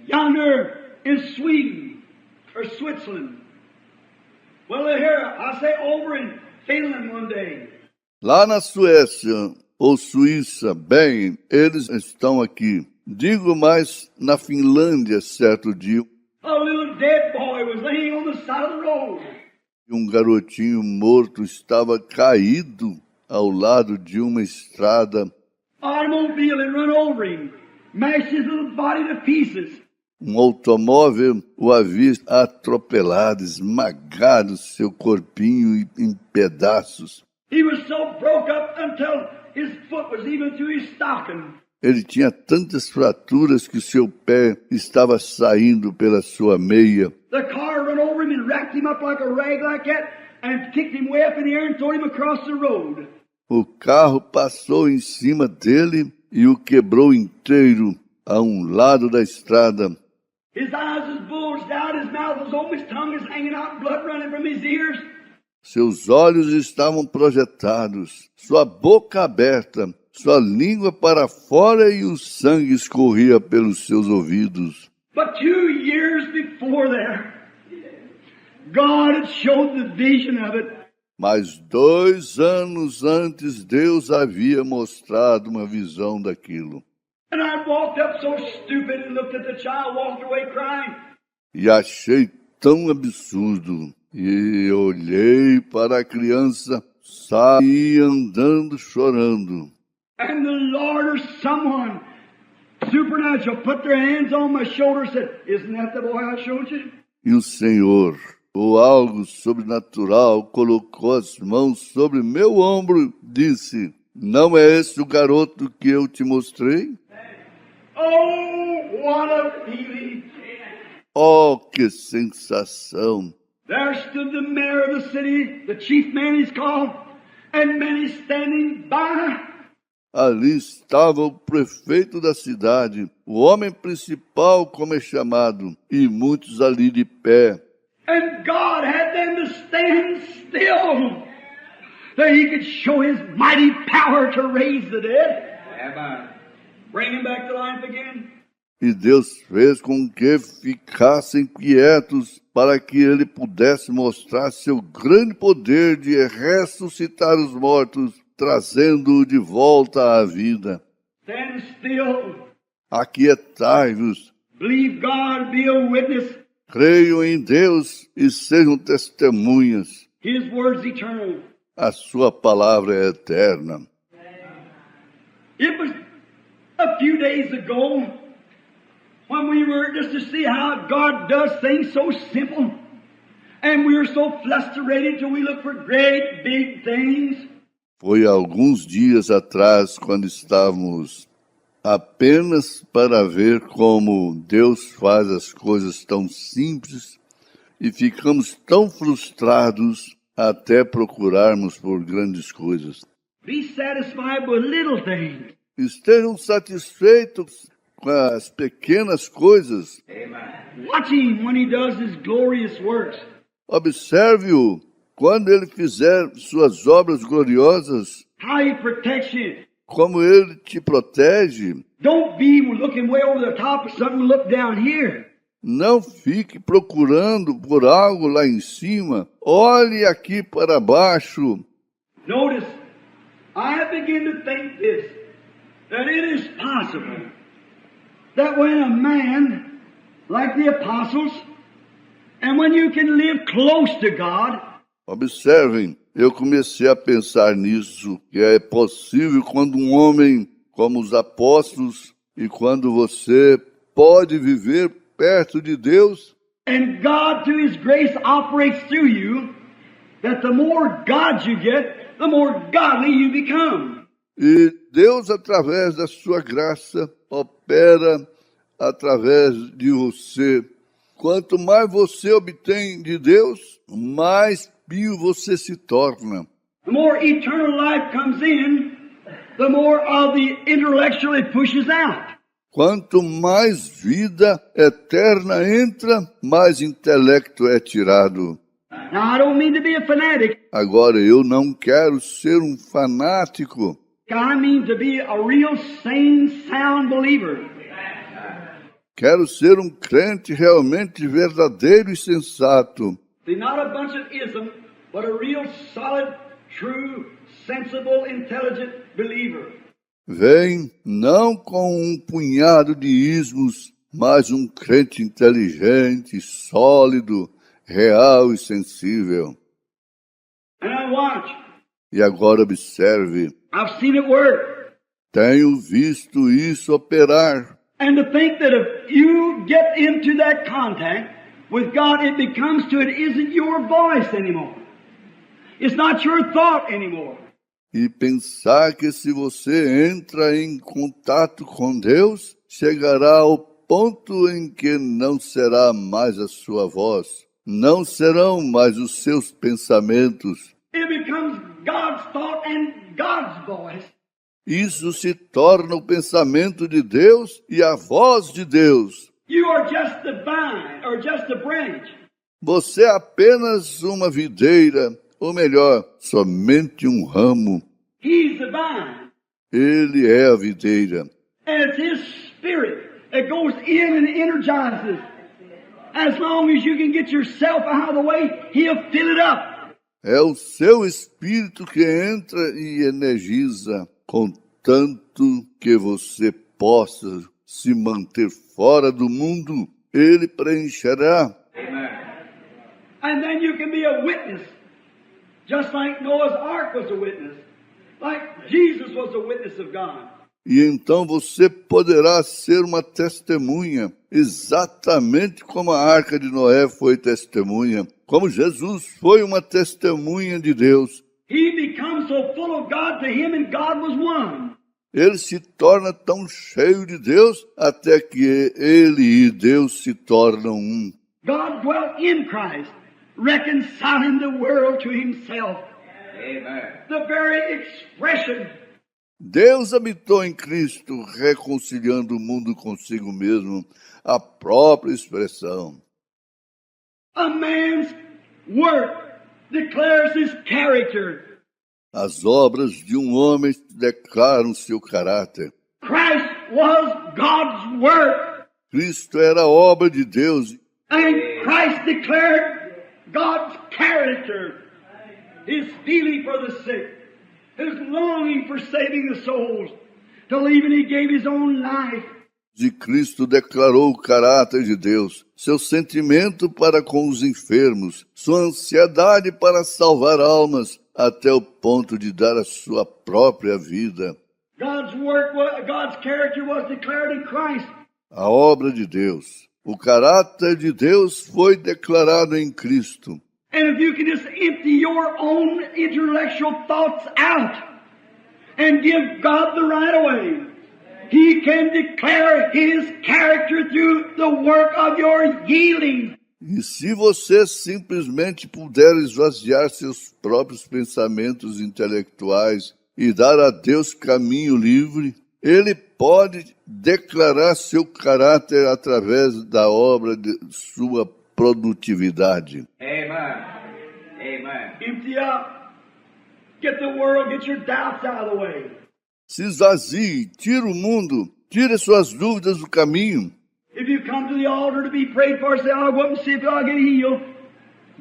S2: Yonder in Sweden or Switzerland. Well, here, I say over in Finland one day.
S3: Lá na Suécia ou Suíça, bem, eles estão aqui. Digo mais, na Finlândia, certo dia,
S2: A little dead boy was laying on the side of the road.
S3: um garotinho morto estava caído ao lado de uma estrada.
S2: Automobile had run over him, mashed his little body to pieces.
S3: Um automóvel o havia atropelado, esmagado seu corpinho em pedaços.
S2: He was so broke up until his foot was even through his stocking.
S3: Ele tinha tantas fraturas que seu pé estava saindo pela sua meia.
S2: The car ran over him and wrapped him up like a rag like that and kicked him way up in the air and threw him across the road.
S3: O carro passou em cima dele e o quebrou inteiro a um lado da estrada.
S2: His eyes was bulged out, his mouth was open, his tongue was hanging out, blood running from his ears.
S3: Seus olhos estavam projetados, sua boca aberta, sua língua para fora e o sangue escorria pelos seus ouvidos.
S2: But 2 years before that, God had showed the vision of it.
S3: Mas 2 anos antes, Deus havia mostrado uma visão daquilo.
S2: And I walked up so stupid and looked at the child, walked away crying.
S3: E achei tão absurdo. E olhei para a criança, saí andando chorando.
S2: And the Lord or someone supernatural put their hands on my shoulder and said, "Isn't that the boy I showed you?"
S3: E o Senhor, ou algo sobrenatural, colocou as mãos sobre meu ombro e disse, não é esse o garoto que eu te mostrei?
S2: Oh, what a feeling!
S3: Oh, que sensação!
S2: There stood the mayor of the city, the chief man he's called, and many standing by.
S3: Ali estava o prefeito da cidade, o homem principal, como é chamado, e muitos ali de pé.
S2: And God had them to stand still, that He could show His mighty power to raise the dead. Bring him back to life again.
S3: E Deus fez com que ficassem quietos para que ele pudesse mostrar seu grande poder de ressuscitar os mortos, trazendo-o de volta à vida.
S2: Stand still.
S3: Aquietai-vos,
S2: Believe God, be a witness.
S3: creiam em Deus e sejam testemunhas.
S2: His word's eternal.
S3: A sua palavra é eterna.
S2: It was a few days ago when we were just to see how God does things so simple. And we were so frustrated till we look for great big things.
S3: Foi alguns dias atrás, quando estávamos apenas para ver como Deus faz as coisas tão simples e ficamos tão frustrados até procurarmos por grandes coisas.
S2: Be satisfied with little things.
S3: Estejam satisfeitos com as pequenas coisas.
S2: Watch him when he does his glorious works.
S3: Observe-o quando ele fizer suas obras gloriosas,
S2: How he protects you.
S3: como ele te protege.
S2: Don't be looking way over the top of something, look down here.
S3: Não fique procurando por algo lá em cima. Olhe aqui para baixo.
S2: Notice, I begin to think this, that it is possible that when a man, like the apostles, and when you can live close to God,
S3: Observem, eu comecei a pensar nisso, que é possível quando um homem como os apóstolos e quando você pode viver perto de Deus,
S2: and God, through His grace, operates through you, that the more God you get, the more godly you become.
S3: e Deus, através da sua graça, opera através de você. Quanto mais você obtém de Deus, mais pio você se torna.
S2: The more eternal life comes in, the more of the intellectual it pushes out.
S3: Quanto mais vida eterna entra, mais intelecto é tirado.
S2: Now, I don't mean to be a fanatic.
S3: Agora, eu não quero ser um fanático.
S2: I mean to be a real sane, sound believer.
S3: Quero ser um crente realmente verdadeiro e sensato.
S2: See, not a bunch of ism, but a real solid, true, sensible, intelligent believer.
S3: Vem não com um punhado de ismos, mas um crente inteligente, sólido, real e sensível.
S2: And I watch.
S3: E agora observe,
S2: I've seen it work.
S3: tenho visto isso operar.
S2: And to think that if you get into that contact with God, it becomes to it isn't your voice anymore. It's not your thought anymore.
S3: E pensar que se você entra em contato com Deus, chegará ao ponto em que não será mais a sua voz, não serão mais os seus pensamentos.
S2: It becomes God's thought and God's voice.
S3: Isso se torna o pensamento de Deus e a voz de Deus.
S2: You are just the vine or just a branch.
S3: Você é apenas uma videira, ou melhor, somente um ramo.
S2: He's the vine.
S3: Ele é a videira.
S2: And it's His Spirit that goes in and energizes. As long as you can get yourself out of the way, He'll fill it up.
S3: É o seu espírito que entra e energiza, contanto que você possa se manter fora do mundo, ele preencherá.
S2: And then you can be a witness, just like Noah's Ark was a witness, like Jesus was a witness of God.
S3: E então você poderá ser uma testemunha, exatamente como a Arca de Noé foi testemunha, como Jesus foi uma testemunha de Deus.
S2: He becomes so full of God to him and God was one.
S3: Ele se torna tão cheio de Deus, até que ele e Deus se tornam um.
S2: God dwelt in Christ, reconciling the world to Himself. Amen. The very expression.
S3: Deus habitou em Cristo, reconciliando o mundo consigo mesmo, a própria expressão.
S2: A man's work declares his character.
S3: As obras de um homem declaram seu caráter.
S2: Christ was God's work.
S3: Cristo era a obra de Deus.
S2: And Christ declared God's character. His feeling for the sick. His longing for saving the souls. Till even He gave His own life.
S3: De Cristo declarou o caráter de Deus, seu sentimento para com os enfermos, sua ansiedade para salvar almas, até o ponto de dar a sua própria vida.
S2: God's character was declared in Christ.
S3: A obra de Deus, o caráter de Deus foi declarado em Cristo.
S2: And if you can just empty your own intellectual thoughts out and give God the right of way, He can declare His character through the work of your yielding.
S3: E se você simplesmente puder esvaziar seus próprios pensamentos intelectuais e dar a Deus caminho livre, ele pode declarar seu caráter através da obra de sua produtividade.
S1: Amen. Amen.
S2: Empty out. Get the world, get your doubts out of the way.
S3: Se esvazie, tira o mundo, tire suas dúvidas do caminho.
S2: If you come to the altar to be prayed for, say, I'll go up and see if I'll get healed.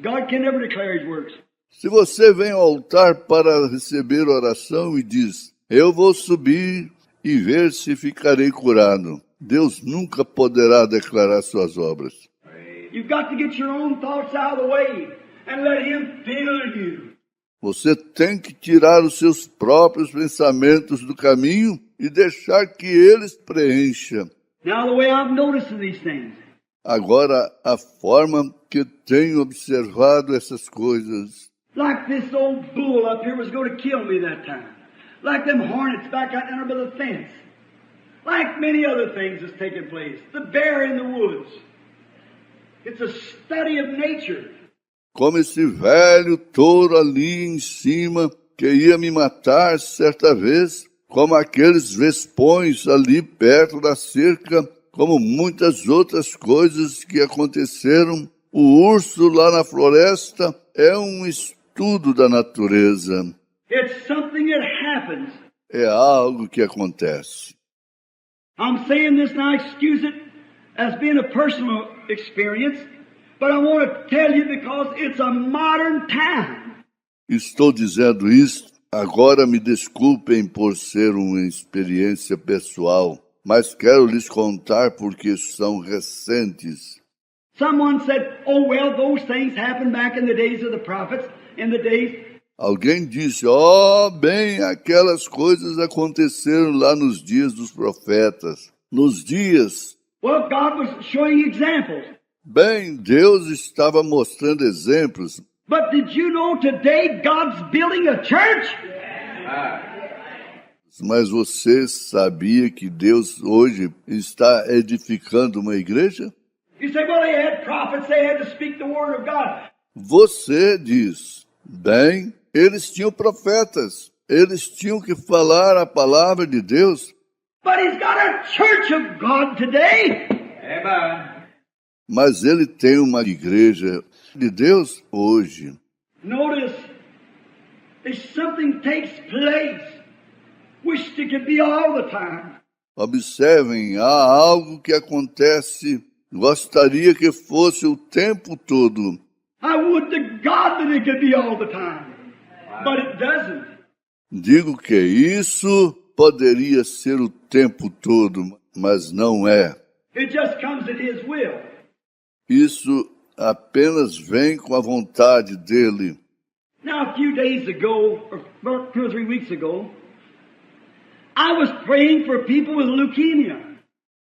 S2: God can never declare His works.
S3: Se você vem ao altar para receber oração e diz, eu vou subir e ver se ficarei curado, Deus nunca poderá declarar suas obras.
S2: You've got to get your own thoughts out of the way and let Him fill you.
S3: Você tem que tirar os seus próprios pensamentos do caminho e deixar que eles preencham.
S2: Now, the way I've noticed these things,
S3: Agora, a forma que tenho observado essas coisas,
S2: like this old bull up here was going to kill me that time. Like them hornets back out there by the fence. Like many other things that's taking place. The bear in the woods. It's a study of nature.
S3: como esse velho touro ali em cima que ia me matar certa vez, como aqueles vespões ali perto da cerca, como muitas outras coisas que aconteceram. O urso lá na floresta é um estudo da natureza.
S2: It's something that happens.
S3: É algo que acontece.
S2: I'm saying this now, excuse it, as being a personal experience, but I want to tell you because it's a modern time.
S3: Estou dizendo isso, agora me desculpem por ser uma experiência pessoal, mas quero lhes contar porque são recentes.
S2: Someone said, oh, well, those things happened back in the days of the prophets, in the days.
S3: Alguém disse, bem, aquelas coisas aconteceram lá nos dias dos profetas. Nos dias,
S2: Well, God was showing examples.
S3: bem, Deus estava mostrando exemplos.
S2: But did you know today God's building a church?
S3: Mas você sabia que Deus hoje está edificando uma igreja?
S2: You say, well, they had prophets, they had to speak the word of God.
S3: Você diz, bem, eles tinham profetas, eles tinham que falar a palavra de Deus,
S2: But He's got a church of God today.
S1: Amen.
S3: mas ele tem uma igreja de Deus hoje.
S2: Notice, if something takes place, wish it could be all the time.
S3: Observem, há algo que acontece, gostaria que fosse o tempo todo.
S2: I would to God that it could be all the time. But it doesn't.
S3: Digo que isso poderia ser o tempo todo, mas não é.
S2: It just comes at His will.
S3: Isso apenas vem com a vontade dele.
S2: Now, a few days ago, or about 2 or 3 weeks ago, I was praying for people with leukemia.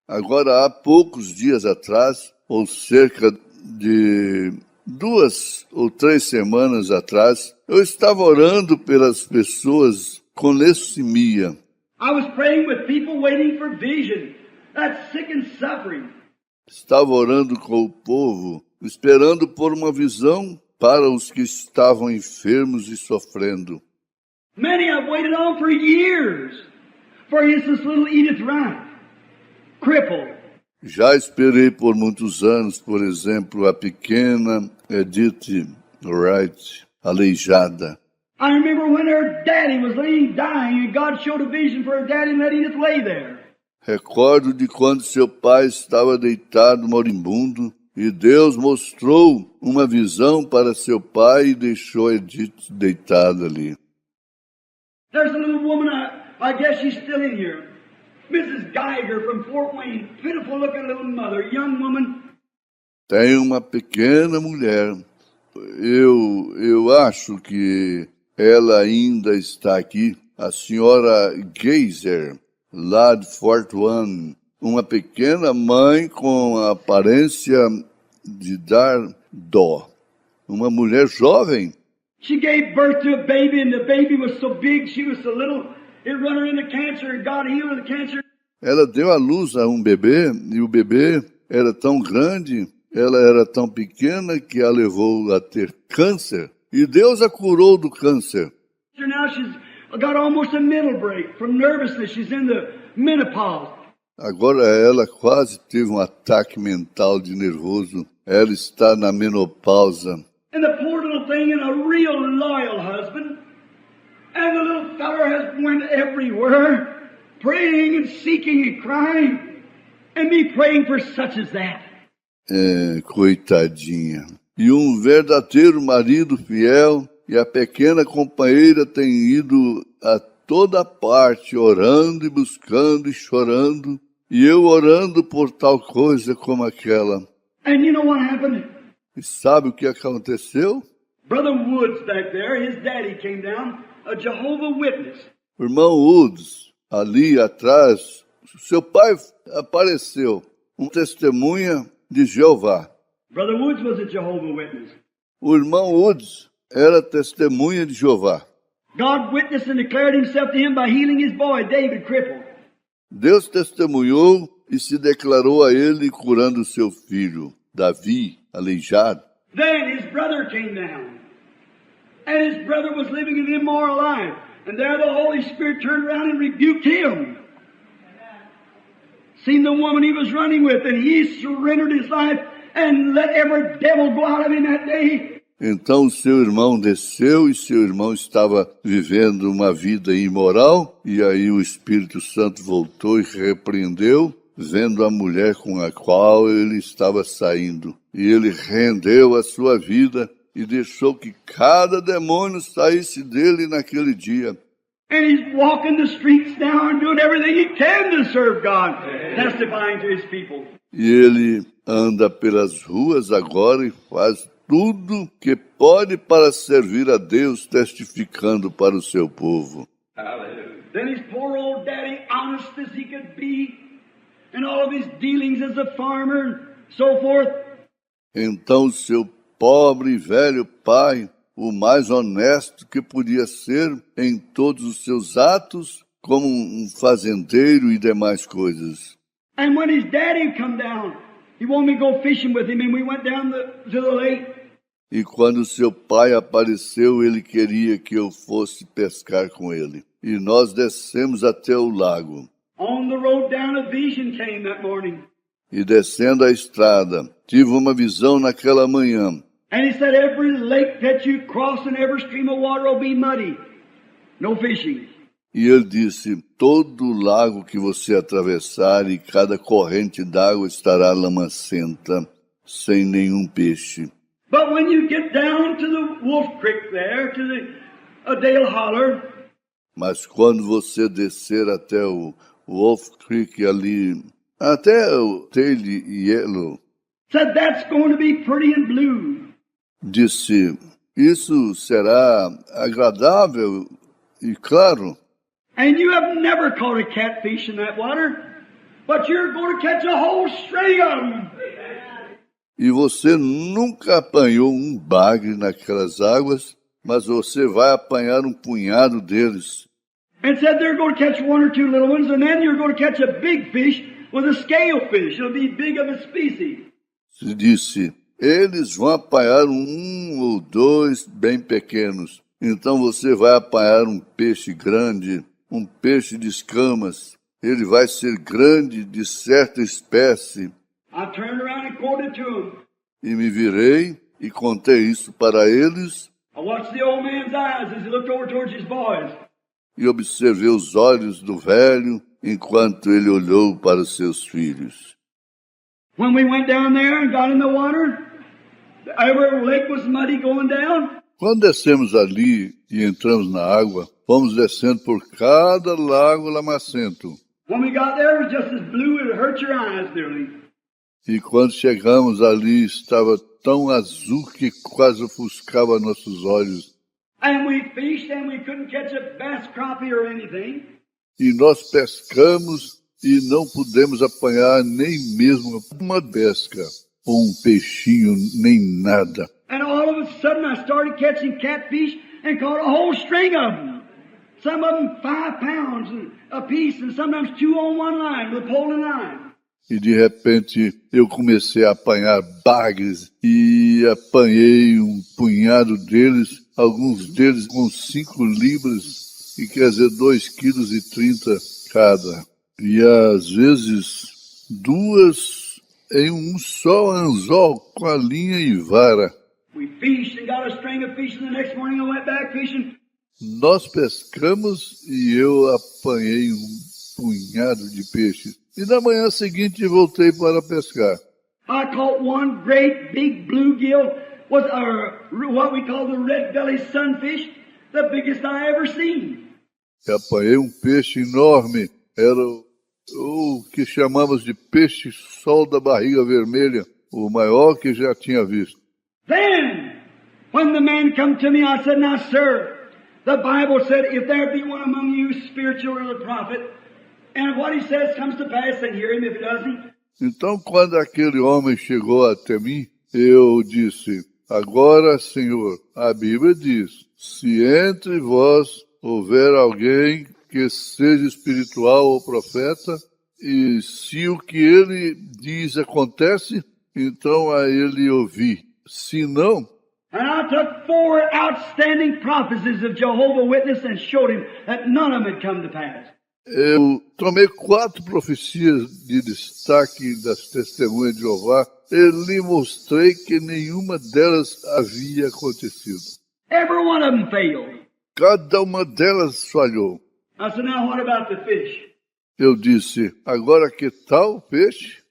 S3: Agora, há poucos dias atrás, ou cerca de 2 ou 3 semanas atrás, eu estava orando pelas pessoas com leucemia.
S2: I was praying with people waiting for vision, that's sick and suffering.
S3: Estava orando com o povo, esperando por uma visão para os que estavam enfermos e sofrendo.
S2: Many I've waited on for years. For instance, little Edith Wright, crippled.
S3: Já esperei por muitos anos, por exemplo, a pequena Edith Wright, aleijada.
S2: I remember when her daddy was laying dying and God showed a vision for her daddy and let Edith lay there.
S3: Recordo de quando seu pai estava deitado moribundo e Deus mostrou uma visão para seu pai e deixou Edith deitada ali.
S2: There's a little woman, I guess she's still in here. Mrs. Geiger from Fort Wayne, pitiful looking little mother, young woman.
S3: Tem uma pequena mulher. Eu acho que ela ainda está aqui. A senhora Geiser, lá de Fort Wayne. Uma pequena mãe com a aparência de dar dó. Uma mulher jovem.
S2: She gave birth to a baby and the baby was so big, she was so little, it run her into cancer and God healed her of the cancer.
S3: Ela deu à luz a um bebê e o bebê era tão grande, ela era tão pequena que a levou a ter câncer. E Deus a curou do câncer.
S2: Now she's got almost a mental break from nervousness. She's in the menopause.
S3: Agora ela quase teve um ataque mental de nervoso. Ela está na menopausa.
S2: And the poor little thing and a real loyal husband. And the little feller has went everywhere, praying and seeking and crying. And me praying for such as that.
S3: Coitadinha. E um verdadeiro marido fiel, e a pequena companheira tem ido a toda parte, orando e buscando e chorando, e eu orando por tal coisa como aquela.
S2: And you know what happened?
S3: E sabe o que aconteceu?
S2: Brother Woods back there, his daddy came down, a Jehovah Witness.
S3: O irmão Woods, ali atrás, seu pai apareceu, um testemunha de Jeová.
S2: Brother Woods was a Jehovah Witness.
S3: O irmão Woods era testemunha de Jeová.
S2: God witnessed and declared himself to him by healing his boy, David, crippled.
S3: Deus testemunhou e se declarou a ele curando seu filho, Davi, aleijado.
S2: Then his brother came down. And his brother was living an immoral life. And there the Holy Spirit turned around and rebuked him. Seen the woman he was running with, and he surrendered his life and let every devil go out of him that day.
S3: Então seu irmão desceu e seu irmão estava vivendo uma vida imoral, e aí o Espírito Santo voltou e repreendeu, vendo a mulher com a qual ele estava saindo. E ele rendeu a sua vida e deixou que cada demônio saísse dele naquele dia.
S2: And he's walking the streets now and doing everything he can to serve God, testifying to his people.
S3: E ele anda pelas ruas agora e faz tudo que pode para servir a Deus, testificando para o seu povo.
S1: Hallelujah.
S2: Then his poor old daddy, honest as he could be, and all of his dealings as a farmer and so forth.
S3: Então seu pobre e velho pai, o mais honesto que podia ser em todos os seus atos, como um fazendeiro e demais coisas.
S2: And when his daddy come down, he wanted me to go fishing with him, and we went down to the lake.
S3: E quando seu pai apareceu, ele queria que eu fosse pescar com ele. E nós descemos até o lago.
S2: On the road down, a vision came that morning.
S3: E descendo a estrada, tive uma visão naquela manhã.
S2: And he said, every lake that you cross and every stream of water will be muddy. No fishing.
S3: E ele disse, todo lago que você atravessar e cada corrente d'água estará lamacenta, sem nenhum peixe.
S2: But when you get down to the Wolf Creek there, to the Dale Holler,
S3: Mas quando você descer até o Wolf Creek ali, até o Tail Yellow,
S2: said that's going to be pretty and blue.
S3: disse, isso será agradável e claro.
S2: And you have never caught a catfish in that water, but you're going to catch a whole string of them.
S3: E você nunca apanhou um bagre naquelas águas, mas você vai apanhar um punhado deles.
S2: And said they're going to catch one or two little ones, and then you're going to catch a big fish with a scale fish. It'll be big of a species.
S3: Se disse, eles vão apanhar um ou dois bem pequenos. Então você vai apanhar um peixe grande, um peixe de escamas. Ele vai ser grande de certa espécie.
S2: I turned around and quoted to him.
S3: E me virei e contei isso para eles.
S2: I watched the old man's eyes as he looked over towards his boys.
S3: E observei os olhos do velho enquanto ele olhou para os seus filhos.
S2: When we went down there and got in the water, every lake was muddy going down.
S3: Quando descemos ali e entramos na água, fomos descendo por cada lago lamacento.
S2: When we got there, it was just as blue it hurt your eyes nearly.
S3: E quando chegamos ali, estava tão azul que quase ofuscava nossos olhos.
S2: And we fished and we couldn't catch a bass crappie or anything.
S3: E nós pescamos e não pudemos apanhar nem mesmo uma pesca, ou um peixinho, nem nada.
S2: And all of a sudden I started catching catfish and caught a whole string of them. Some of them 5 pounds a piece and sometimes 2 on one line with a pole and line.
S3: E de repente eu comecei a apanhar bagres e apanhei um punhado deles, alguns deles com 5 libras que quer dizer 2,30 kg cada. E às vezes 2 em um só anzol com a linha e vara.
S2: We fished and got a string of fish, and the next morning I went back fishing.
S3: Nós pescamos e eu apanhei um punhado de peixes. E na manhã seguinte voltei para pescar.
S2: I caught one great big bluegill, was what we call the red-bellied sunfish, the biggest I ever seen.
S3: E apanhei um peixe enorme. Era o que chamamos de peixe-sol da barriga vermelha, o maior que já tinha visto.
S2: Then, when the man come to me, I said, now, sir, the Bible said, if there be one among you spiritual or the prophet, and what he says comes to pass, and hear him if it doesn't.
S3: Então, quando aquele homem chegou até mim, eu disse, agora, Senhor, a Bíblia diz, se entre vós houver alguém que seja espiritual ou profeta, e se o que ele diz acontece, então a ele ouvi. Se não,
S2: And I took 4 outstanding prophecies of Jehovah's Witness and showed him that none of them had come to pass.
S3: eu tomei 4 profecias de destaque das testemunhas de Jeová e lhe mostrei que nenhuma delas havia acontecido.
S2: Every one of them failed.
S3: Cada uma delas falhou.
S2: I said, now what about the fish?
S3: Eu disse, agora que tal o peixe?